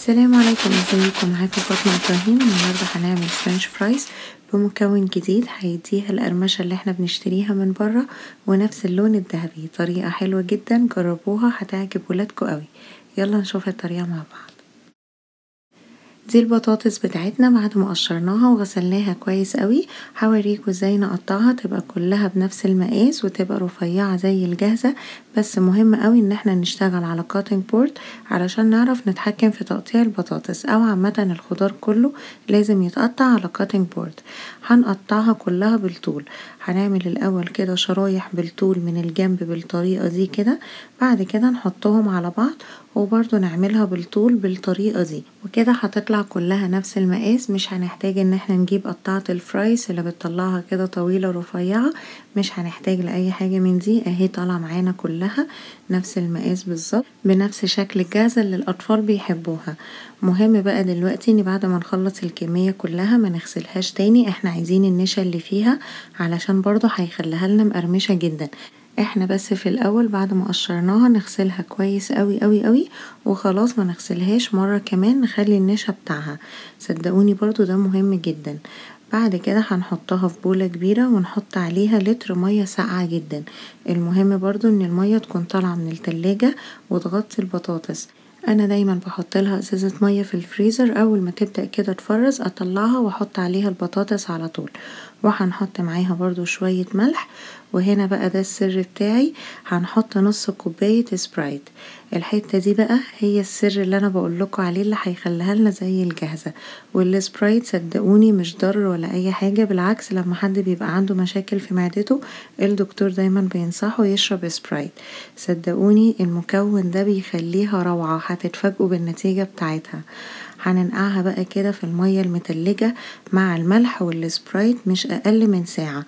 السلام عليكم، ازيكم؟ معاكم فاطمة ابراهيم. النهارده هنعمل فرنش فرايز بمكون جديد هيديها القرمشة اللي احنا بنشتريها من بره ونفس اللون الذهبي. طريقة حلوة جدا، جربوها هتعجب ولادكم قوي. يلا نشوف الطريقة مع بعض. دي البطاطس بتاعتنا بعد ما قشرناها وغسلناها كويس قوي. هوريكم ازاي نقطعها تبقى كلها بنفس المقاس وتبقى رفيعة زي الجاهزة. بس مهم قوي ان احنا نشتغل على كاتنج بورد علشان نعرف نتحكم في تقطيع البطاطس او عامة الخضار كله لازم يتقطع على كاتنج بورد. هنقطعها كلها بالطول. هنعمل الاول كده شرايح بالطول من الجنب بالطريقة دي كده، بعد كده نحطهم على بعض وبرضو نعملها بالطول بالطريقة دي، وكده هتطلع كلها نفس المقاس. مش هنحتاج ان احنا نجيب قطعة الفرايز اللي بتطلعها كده طويلة رفيعة، مش هنحتاج لأي حاجة من دي. اهي طالعة معانا كلها نفس المقاس بالظبط بنفس شكل الجاهزة اللي الأطفال بيحبوها. مهم بقى دلوقتي ان بعد ما نخلص الكمية كلها ما نغسلهاش تاني. احنا عايزين النشا اللي فيها علشان برضو هيخليها لنا مقرمشة جدا. احنا بس في الاول بعد ما قشرناها نغسلها كويس قوي قوي قوي وخلاص، ما نغسلهاش مرة كمان، نخلي النشا بتاعها. صدقوني برضو ده مهم جدا. بعد كده هنحطها في بولة كبيرة ونحط عليها لتر مية ساقعة جدا. المهم برضو ان المية تكون طالعة من التلاجة وتغطي البطاطس. انا دايما بحط لها ازازة مية في الفريزر، اول ما تبدأ كده تفرز اطلعها واحط عليها البطاطس على طول. وهنحط معاها برضو شوية ملح. وهنا بقى ده السر بتاعي، هنحط نص كوباية سبرايت. الحتة دي بقى هي السر اللي انا بقولكوا عليه اللي هيخليها لنا زي الجاهزة. والسبرايت صدقوني مش ضر ولا اي حاجة، بالعكس لما حد بيبقى عنده مشاكل في معدته الدكتور دايما بينصحه يشرب سبرايت. صدقوني المكون ده بيخليها روعة، هتتفاجئوا بالنتيجة بتاعتها. هننقعها بقى كده في المية المتلجة مع الملح والسبرايت مش اقل من ساعة.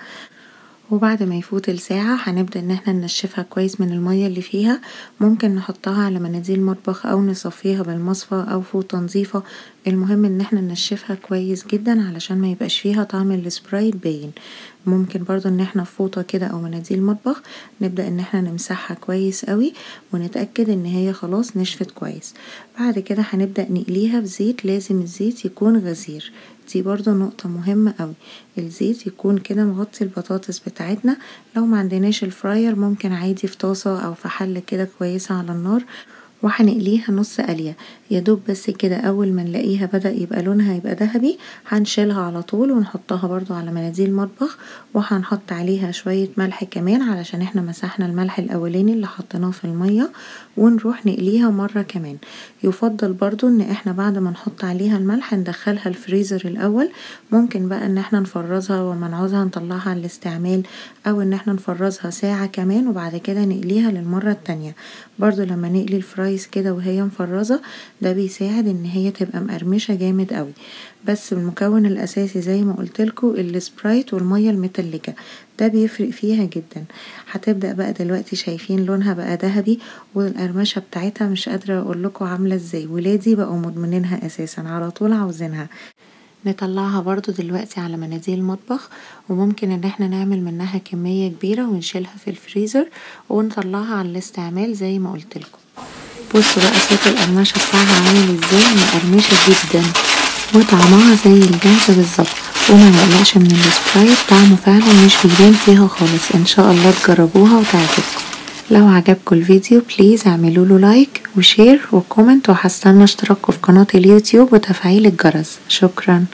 وبعد ما يفوت الساعة هنبدأ ان احنا ننشفها كويس من المية اللي فيها. ممكن نحطها على مناديل مطبخ او نصفيها بالمصفى او فوطة نظيفة. المهم ان احنا ننشفها كويس جدا علشان ما يبقاش فيها طعم السبرايت باين. ممكن برضو ان احنا في فوطة كده او مناديل مطبخ نبدأ ان احنا نمسحها كويس قوي ونتأكد ان هي خلاص نشفت كويس. بعد كده هنبدأ نقليها في زيت، لازم الزيت يكون غزير. دي برضو نقطة مهمة قوي، الزيت يكون كده مغطي البطاطس بتاعتنا. لو ما عندناش الفراير ممكن عادي في طاسة او في حلة كده كويسة على النار، وهنقليها نص قلية يا دوب بس كده. اول ما نلاقيها بدأ يبقى لونها يبقى ذهبي هنشيلها على طول ونحطها برضو على مناديل مطبخ. وهنحط عليها شوية ملح كمان علشان احنا مسحنا الملح الاولاني اللي حطيناه في المية، ونروح نقليها مرة كمان. يفضل برضو ان احنا بعد ما نحط عليها الملح ندخلها الفريزر الاول. ممكن بقى ان احنا نفرزها وما نعوزها نطلعها على الاستعمال، او ان احنا نفرزها ساعة كمان وبعد كده نقليها للمرة التانية. برضو لما نقلي الفرايز كده وهي مفرزة ده بيساعد ان هي تبقى مقرمشة جامد قوي. بس المكون الاساسي زي ما قلتلكوا السبرايت والمية المتلجة، ده بيفرق فيها جدا. هتبدأ بقى دلوقتي شايفين لونها بقى ذهبي والقرمشة بتاعتها مش قادرة اقولكوا عاملة ازاي. ولادي بقوا مدمنينها اساسا، على طول عاوزينها. نطلعها برضو دلوقتي على مناديل مطبخ، وممكن ان احنا نعمل منها كمية كبيرة ونشيلها في الفريزر ونطلعها على الاستعمال زي ما قلتلكم. بصوا بقى صوت القرمشة بتاعها عامل ازاي، مقرمشة جدا وطعمها زي الجاهزة بالظبط. وما نقلقش من السبرايت، طعمه فعلا مش بيبان فيها خالص. ان شاء الله تجربوها وتعجبكم. لو عجبكم الفيديو بليز اعملوا له لايك وشير وكومنت، وهستنى اشتراككم في قناة اليوتيوب وتفعيل الجرس. شكرا.